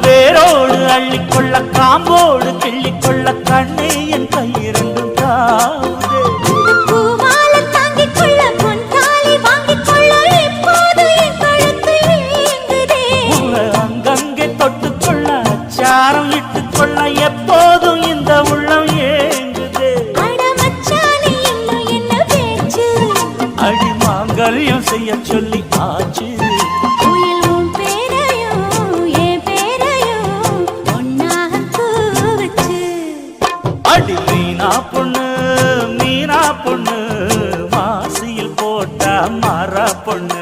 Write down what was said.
வேரோடு அள்ளிக்கொள்ள காம்போடு கிள்ளிக்கொள்ள கண்ணே என் கையிரண்டும் காவுதே. பூமாலை தாங்கிக் கொள்ள பொன்தாலி வாங்கிக் கொள்ள இப்போது என் கழுத்து ஏங்குதே. அங்கங்கே தொட்டுக்கொள்ள அச்சாரம் இட்டுக்கொள்ள எப்போதும் இந்த உள்ளம் ஏங்குதே. அட மச்சானே இன்னும் என்ன பேச்சு? அடி மாங்கல்யம் செய்ய சொல்லி ஆச்சு. அடி மீனா பொண்ணு மாசியில் போட்டா மாறா பொண்ணு.